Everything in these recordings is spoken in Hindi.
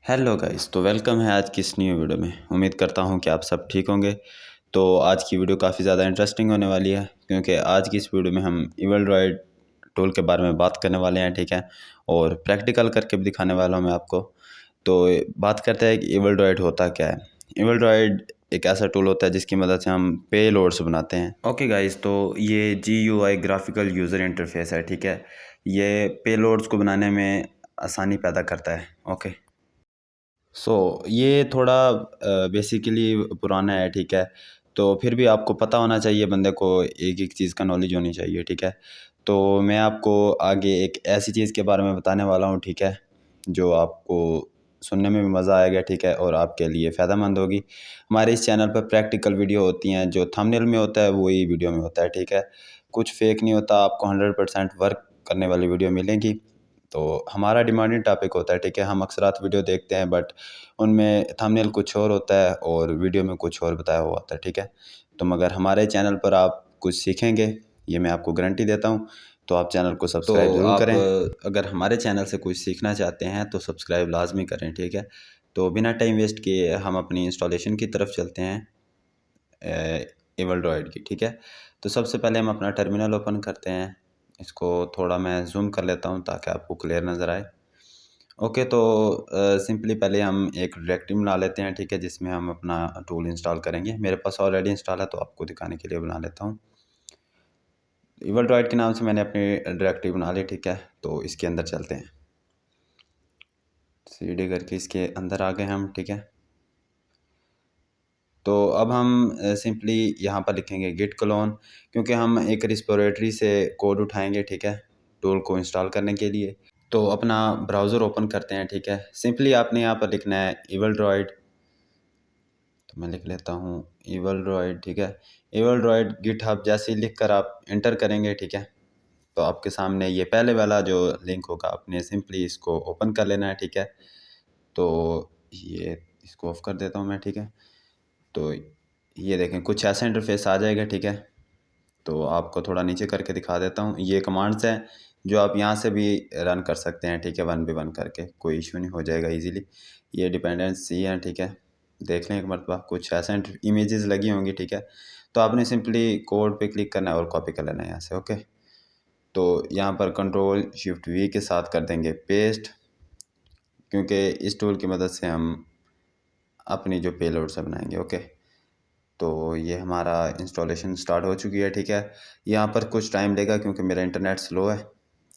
हेलो गाइस, तो वेलकम है आज की इस न्यू वीडियो में। उम्मीद करता हूं कि आप सब ठीक होंगे। तो आज की वीडियो काफ़ी ज़्यादा इंटरेस्टिंग होने वाली है, क्योंकि आज की इस वीडियो में हम इवल ड्रॉइड टूल के बारे में बात करने वाले हैं, ठीक है। और प्रैक्टिकल करके भी दिखाने वाला हूं मैं आपको। तो बात करते हैं कि इवल ड्रॉइड होता क्या है। इवल ड्रॉइड एक ऐसा टूल होता है जिसकी मदद से हम पे लोड्स बनाते हैं। ओके गाइस, तो ये GUI ग्राफिकल यूज़र इंटरफेस है, ठीक है। ये पे लोड्स को बनाने में आसानी पैदा करता है। ओके, ये थोड़ा बेसिकली पुराना है, ठीक है। तो फिर भी आपको पता होना चाहिए, बंदे को एक एक चीज़ का नॉलेज होनी चाहिए, ठीक है। तो मैं आपको आगे एक ऐसी चीज़ के बारे में बताने वाला हूँ, ठीक है, जो आपको सुनने में भी मज़ा आएगा, ठीक है, और आपके लिए फ़ायदेमंद होगी। हमारे इस चैनल पर प्रैक्टिकल वीडियो होती हैं, जो थंबनेल में होता है वही वीडियो में होता है, ठीक है। कुछ फेक नहीं होता, आपको 100% वर्क करने वाली वीडियो मिलेगी। तो हमारा डिमांडिंग टॉपिक होता है, ठीक है। हम अक्सरात वीडियो देखते हैं, बट उनमें थंबनेल कुछ और होता है और वीडियो में कुछ और बताया हुआ होता है, ठीक है। तो मगर हमारे चैनल पर आप कुछ सीखेंगे, ये मैं आपको गारंटी देता हूँ। तो आप चैनल को सब्सक्राइब ज़रूर करें। अगर हमारे चैनल से कुछ सीखना चाहते हैं तो सब्सक्राइब लाजमी करें, ठीक है। तो बिना टाइम वेस्ट किए हम अपनी इंस्टॉलेशन की तरफ चलते हैं इवल ड्रॉइड की, ठीक है। तो सबसे पहले हम अपना टर्मिनल ओपन करते हैं। इसको थोड़ा मैं जूम कर लेता हूँ ताकि आपको क्लियर नज़र आए। ओके, तो सिंपली पहले हम एक डायरेक्टरी बना लेते हैं, ठीक है, जिसमें हम अपना टूल इंस्टॉल करेंगे। मेरे पास ऑलरेडी इंस्टॉल है, तो आपको दिखाने के लिए बना लेता हूँ। इवल ड्रॉइड के नाम से मैंने अपनी डायरेक्टरी बना ली, ठीक है। तो इसके अंदर चलते हैं, CD करके इसके अंदर आ गए हम, ठीक है। तो अब हम सिंपली यहाँ पर लिखेंगे गिट क्लोन, क्योंकि हम एक रिस्पोरेटरी से कोड उठाएंगे, ठीक है, टूल को इंस्टॉल करने के लिए। तो अपना ब्राउज़र ओपन करते हैं, ठीक है। सिंपली आपने यहाँ पर लिखना है इवल ड्रॉइड। तो मैं लिख लेता हूँ इवल ड्रॉइड, ठीक है। इवल ड्रॉइड गिटहब जैसे ही लिख कर आप इंटर करेंगे, ठीक है, तो आपके सामने ये पहले वाला जो लिंक होगा, आपने सिंपली इसको ओपन कर लेना है, ठीक है। तो ये इसको ऑफ कर देता हूँ मैं, ठीक है। तो ये देखें, कुछ ऐसा इंटरफेस आ जाएगा, ठीक है। तो आपको थोड़ा नीचे करके दिखा देता हूँ। ये कमांड्स हैं जो आप यहाँ से भी रन कर सकते हैं, ठीक है, 1 by 1 करके, कोई इशू नहीं, हो जाएगा इजीली। ये डिपेंडेंसी है, ठीक है। देख लें एक मरतबा, कुछ ऐसा इमेजेस लगी होंगी, ठीक है। तो आपने सिंपली कोड पे क्लिक करना है और कॉपी कर लेना है यहाँ से। ओके, तो यहाँ पर Ctrl+Shift+V के साथ कर देंगे पेस्ट, क्योंकि इस टूल की मदद से हम अपनी जो पेलोड से बनाएंगे। ओके, तो ये हमारा इंस्टॉलेशन स्टार्ट हो चुकी है, ठीक है। यहाँ पर कुछ टाइम लेगा क्योंकि मेरा इंटरनेट स्लो है।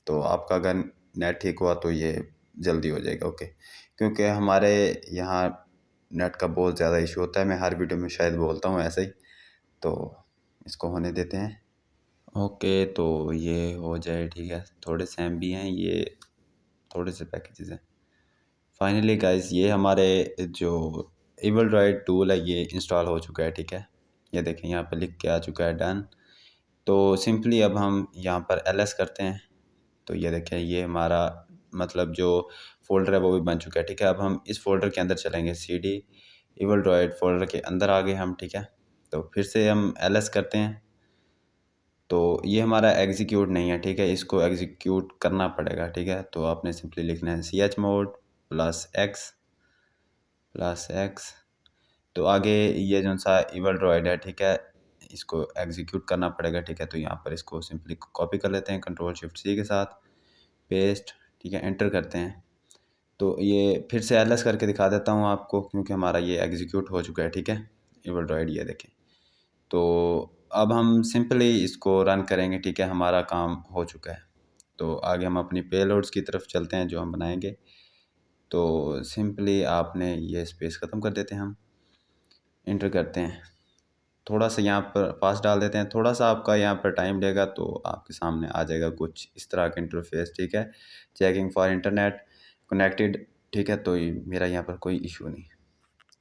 तो आपका अगर नेट ठीक हुआ तो ये जल्दी हो जाएगा। ओके, क्योंकि हमारे यहाँ नेट का बहुत ज़्यादा इशू होता है। मैं हर वीडियो में शायद बोलता हूँ ऐसे ही, तो इसको होने देते हैं। ओके, तो ये हो जाए, ठीक है। थोड़े से MB हैं, ये थोड़े से पैकेजेस हैं। फाइनली गाइस, ये हमारे जो इवल ड्रॉइड टूल है ये इंस्टॉल हो चुका है, ठीक है। ये देखें, यहाँ पर लिख के आ चुका है डन। तो सिंपली अब हम यहाँ पर LS करते हैं। तो ये देखें, ये हमारा मतलब जो फ़ोल्डर है वो भी बन चुका है, ठीक है। अब हम इस फ़ोल्डर के अंदर चलेंगे, CD इवल ड्रॉइड फ़ोल्डर के अंदर आ गए हम, ठीक है। तो फिर से हम LS करते हैं। तो ये हमारा एग्जीक्यूट नहीं है, ठीक है, इसको एग्जीक्यूट करना पड़ेगा, ठीक है। तो आपने सिंपली लिखना है chmod +X तो आगे ये जो सा इवल ड्रॉइड है, ठीक है, इसको एग्जीक्यूट करना पड़ेगा, ठीक है। तो यहाँ पर इसको सिंपली कॉपी कर लेते हैं Ctrl+Shift+C के साथ, पेस्ट, ठीक है, एंटर करते हैं। तो ये फिर से LS करके दिखा देता हूँ आपको, क्योंकि हमारा ये एग्जीक्यूट हो चुका है, ठीक है, इवल ड्रॉइड, ये देखें। तो अब हम सिंपली इसको रन करेंगे, ठीक है, हमारा काम हो चुका है। तो आगे हम अपनी पेलोड्स की तरफ चलते हैं जो हम बनाएंगे। तो सिंपली आपने ये स्पेस ख़त्म कर देते हैं, हम इंटर करते हैं, थोड़ा सा यहाँ पर पास डाल देते हैं, थोड़ा सा आपका यहाँ पर टाइम लेगा तो आपके सामने आ जाएगा कुछ इस तरह का इंटरफेस, ठीक है। चेकिंग फॉर इंटरनेट कनेक्टेड, ठीक है। तो मेरा यहाँ पर कोई इशू नहीं।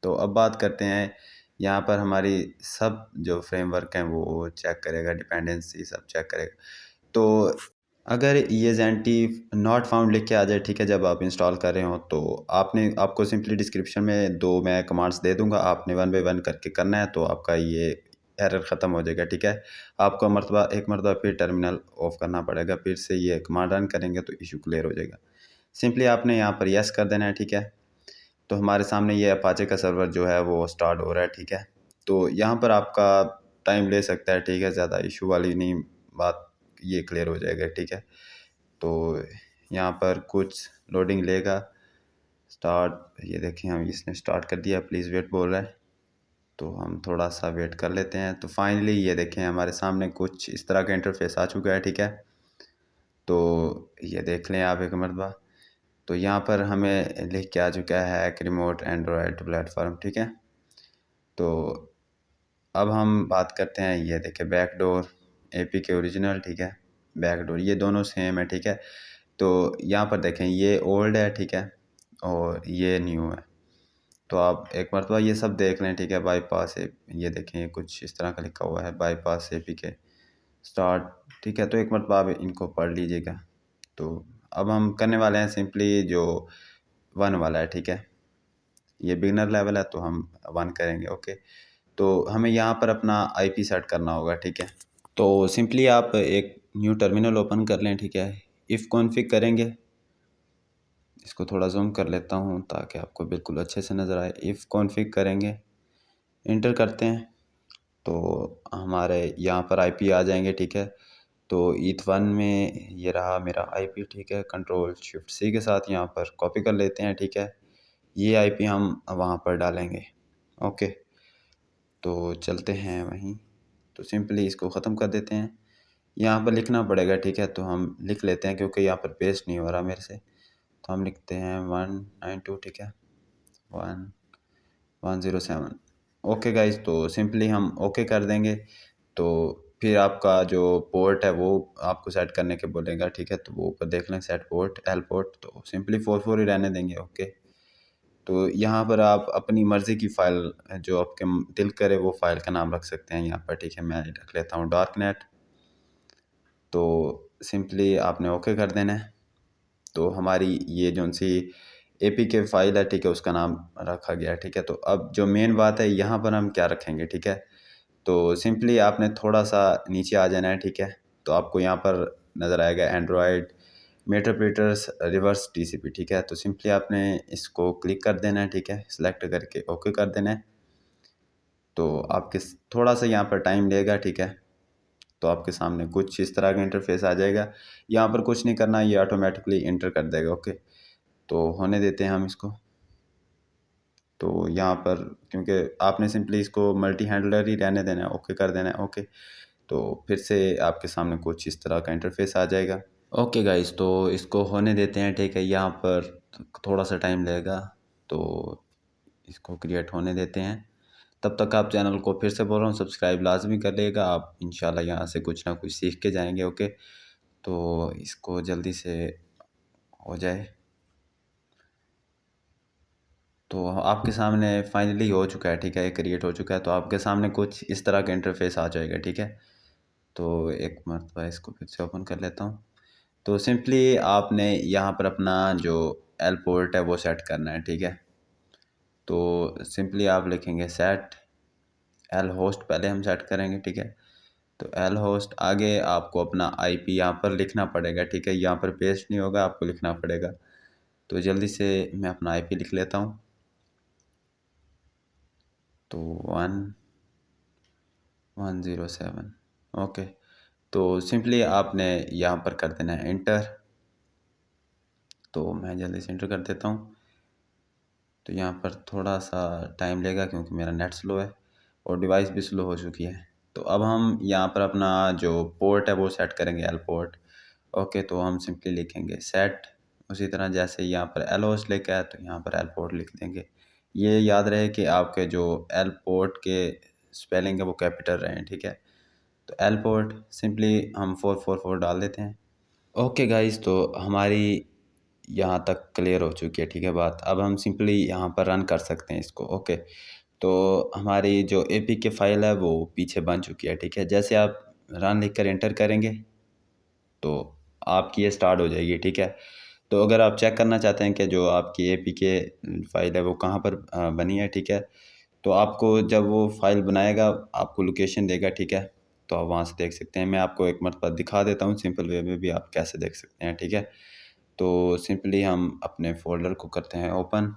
तो अब बात करते हैं, यहाँ पर हमारी सब जो फ्रेमवर्क हैं वो चेक करेगा, डिपेंडेंसी सब चेक करेगा। तो अगर ये ज़ेंटी नॉट फाउंड लिख के आ जाए, ठीक है, जब आप इंस्टॉल कर रहे हो, तो आपको सिंपली डिस्क्रिप्शन में दो मैं कमांड्स दे दूंगा, आपने 1 by 1 करके करना है, तो आपका ये एरर ख़त्म हो जाएगा, ठीक है। आपको एक मरतबा फिर टर्मिनल ऑफ करना पड़ेगा, फिर से ये कमांड रन करेंगे तो इशू क्लियर हो जाएगा। सिंपली आपने यहाँ पर यस कर देना है, ठीक है। तो हमारे सामने ये अपाचे का सर्वर जो है वो स्टार्ट हो रहा है, ठीक है। तो यहाँ पर आपका टाइम ले सकता है, ठीक है, ज़्यादा इशू वाली नहीं बात, ये क्लियर हो जाएगा, ठीक है। तो यहाँ पर कुछ लोडिंग लेगा। स्टार्ट, ये देखें हम इसने स्टार्ट कर दिया, प्लीज़ वेट बोल रहा है, तो हम थोड़ा सा वेट कर लेते हैं। तो फाइनली ये देखें हमारे सामने कुछ इस तरह का इंटरफेस आ चुका है, ठीक है। तो ये देख लें आप एक मरतबा। तो यहाँ पर हमें लिख के आ चुका है एक रिमोट एंड्रॉयड प्लेटफॉर्म, ठीक है। तो अब हम बात करते हैं, ये देखें बैकडोर, एपी के ओरिजिनल, ठीक है, बैकडोर, ये दोनों सेम है, ठीक है। तो यहाँ पर देखें ये ओल्ड है, ठीक है, और ये न्यू है। तो आप एक मरतबा ये सब देख लें, ठीक है। बाईपास ए, ये देखें ये कुछ इस तरह का लिखा हुआ है, बाईपास एपी के स्टार्ट, ठीक है। तो एक मरतबा आप इनको पढ़ लीजिएगा। तो अब हम करने वाले हैं सिंपली जो 1 वाला है, ठीक है, ये बिगनर लेवल है तो हम 1 करेंगे, ओके। तो हमें यहाँ पर अपना आईपी सेट करना होगा, ठीक है। तो सिंपली आप एक न्यू टर्मिनल ओपन कर लें, ठीक है। इफ़ कॉन्फ़िग करेंगे, इसको थोड़ा जूम कर लेता हूँ ताकि आपको बिल्कुल अच्छे से नज़र आए। इफ़ कॉन्फ़िग करेंगे, इंटर करते हैं, तो हमारे यहाँ पर आईपी आ जाएंगे, ठीक है। तो ईथ 1 में ये रहा मेरा आईपी, ठीक है। कंट्रोल शिफ्ट सी के साथ यहाँ पर कॉपी कर लेते हैं, ठीक है। ये आईपी हम वहाँ पर डालेंगे, ओके। तो चलते हैं वहीं, तो सिंपली इसको ख़त्म कर देते हैं। यहाँ पर लिखना पड़ेगा, ठीक है, तो हम लिख लेते हैं क्योंकि यहाँ पर पेस्ट नहीं हो रहा मेरे से। तो हम लिखते हैं 192, ठीक है, 1107, ओके गाइज। तो सिंपली हम ओके कर देंगे। तो फिर आपका जो पोर्ट है वो आपको सेट करने के बोलेगा, ठीक है। तो वो ऊपर देख लें, सेट पोर्ट, एल पोर्ट, तो सिंपली 44 ही रहने देंगे, ओके। तो यहाँ पर आप अपनी मर्ज़ी की फ़ाइल जो आपके दिल करे वो फ़ाइल का नाम रख सकते हैं यहाँ पर, ठीक है। मैं रख लेता हूँ डार्क नेट। तो सिंपली आपने ओके कर देना है। तो हमारी ये जो सी एपी के फाइल है, ठीक है, उसका नाम रखा गया है, ठीक है। तो अब जो मेन बात है यहाँ पर हम क्या रखेंगे, ठीक है। तो सिंपली आपने थोड़ा सा नीचे आ जाना है, ठीक है। तो आपको यहाँ पर नज़र आएगा एंड्रॉयड मेटाप्रेटर्स रिवर्स टीसीपी, ठीक है। तो सिंपली आपने इसको क्लिक कर देना है, ठीक है, सिलेक्ट करके ओके कर देना है। तो आपके थोड़ा सा यहाँ पर टाइम लेगा, ठीक है। तो आपके सामने कुछ इस तरह का इंटरफेस आ जाएगा। यहाँ पर कुछ नहीं करना, ये ऑटोमेटिकली इंटर कर देगा, ओके। तो होने देते हैं हम इसको। तो यहाँ पर क्योंकि आपने सिंपली इसको मल्टी हैंडलर ही रहने देना है, ओके कर देना है, ओके। तो फिर से आपके सामने कुछ इस तरह का इंटरफेस आ जाएगा, ओके गाइस। तो इसको होने देते हैं, ठीक है। यहाँ पर थोड़ा सा टाइम लगेगा, तो इसको क्रिएट होने देते हैं। तब तक आप चैनल को फिर से बोल रहा हूँ सब्सक्राइब लाजमी कर लेगा, आप इंशाल्लाह यहाँ से कुछ ना कुछ सीख के जाएंगे, ओके। तो इसको जल्दी से हो जाए। तो आपके सामने फाइनली हो चुका है, ठीक है, क्रिएट हो चुका है। तो आपके सामने कुछ इस तरह का इंटरफेस आ जाएगा, ठीक है। तो एक मरतबा इसको फिर से ओपन कर लेता हूँ। तो सिंपली आपने यहाँ पर अपना जो एल पोर्ट है वो सेट करना है, ठीक है। तो सिंपली आप लिखेंगे सेट एल होस्ट, पहले हम सेट करेंगे, ठीक है। तो एल होस्ट, आगे आपको अपना आईपी यहाँ पर लिखना पड़ेगा, ठीक है। यहाँ पर पेस्ट नहीं होगा, आपको लिखना पड़ेगा। तो जल्दी से मैं अपना आईपी लिख लेता हूँ। तो 1107, ओके। तो सिंपली आपने यहाँ पर कर देना है इंटर। तो मैं जल्दी से इंटर कर देता हूँ। तो यहाँ पर थोड़ा सा टाइम लेगा क्योंकि मेरा नेट स्लो है और डिवाइस भी स्लो हो चुकी है। तो अब हम यहाँ पर अपना जो पोर्ट है वो सेट करेंगे, एल पोर्ट, ओके। तो हम सिंपली लिखेंगे सेट, उसी तरह जैसे यहाँ पर एल होस्ट लिखा है तो यहाँ पर एल पोर्ट लिख देंगे। ये याद रहे कि आपके जो एल पोर्ट के स्पेलिंग है वो कैपिटल रहें, ठीक है। तो एल पोर्ट सिंपली हम 444 डाल देते हैं, ओके गाइस। तो हमारी यहाँ तक क्लियर हो चुकी है, ठीक है बात। अब हम सिंपली यहाँ पर रन कर सकते हैं इसको, ओके। तो हमारी जो एपी के फाइल है वो पीछे बन चुकी है, ठीक है। जैसे आप रन लिख कर एंटर करेंगे तो आपकी ये स्टार्ट हो जाएगी, ठीक है। तो अगर आप चेक करना चाहते हैं कि जो आपकी एपी के फाइल है वो कहाँ पर बनी है, ठीक है, तो आपको जब वो फाइल बनाएगा आपको लोकेशन देगा, ठीक है। तो आप वहाँ से देख सकते हैं। मैं आपको एक मरतबा दिखा देता हूँ सिंपल वे में भी आप कैसे देख सकते हैं, ठीक है। तो सिंपली हम अपने फ़ोल्डर को करते हैं ओपन।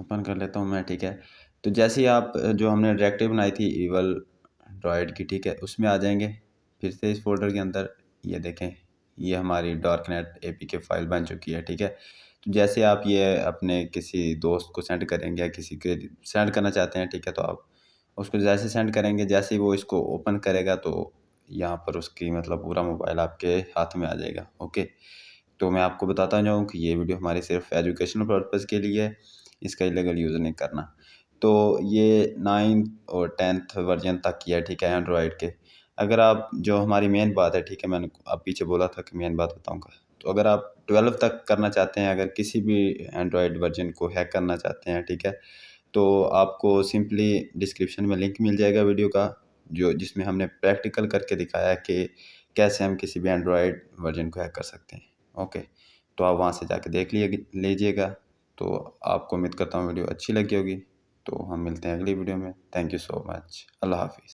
ओपन कर लेता हूँ मैं, ठीक है। तो जैसे ही आप जो हमने डायरेक्टरी बनाई थी ईवल ड्रॉइड की, ठीक है, उसमें आ जाएंगे। फिर से इस फोल्डर के अंदर ये देखें, ये हमारी डार्कनेट एपीके फाइल बन चुकी है, ठीक है। तो जैसे आप ये अपने किसी दोस्त को सेंड करेंगे या किसी के सेंड करना चाहते हैं, ठीक है, तो आप उसको जैसे सेंड करेंगे, जैसे ही वो इसको ओपन करेगा तो यहाँ पर उसकी मतलब पूरा मोबाइल आपके हाथ में आ जाएगा। ओके, तो मैं आपको बताता जाऊँ कि ये वीडियो हमारी सिर्फ एजुकेशनल पर्पज़ के लिए है, इसका इलीगल यूज़ नहीं करना। तो ये 9th और 10th वर्जन तक की है, ठीक है, एंड्रॉयड के। अगर आप जो हमारी मेन बात है, ठीक है, मैंने अब पीछे बोला था कि मेन बात बताऊँगा। तो अगर आप 12 तक करना चाहते हैं, अगर किसी भी एंड्रॉयड वर्जन को हैक करना चाहते हैं, ठीक है, तो आपको सिंपली डिस्क्रिप्शन में लिंक मिल जाएगा वीडियो का, जो जिसमें हमने प्रैक्टिकल करके दिखाया है कि कैसे हम किसी भी एंड्रॉयड वर्जन को हैक कर सकते हैं। ओके, तो आप वहाँ से जाके देख लीजिएगा। तो आपको उम्मीद करता हूँ वीडियो अच्छी लगी होगी। तो हम मिलते हैं अगली वीडियो में। Thank you so much. Allah हाफिज़।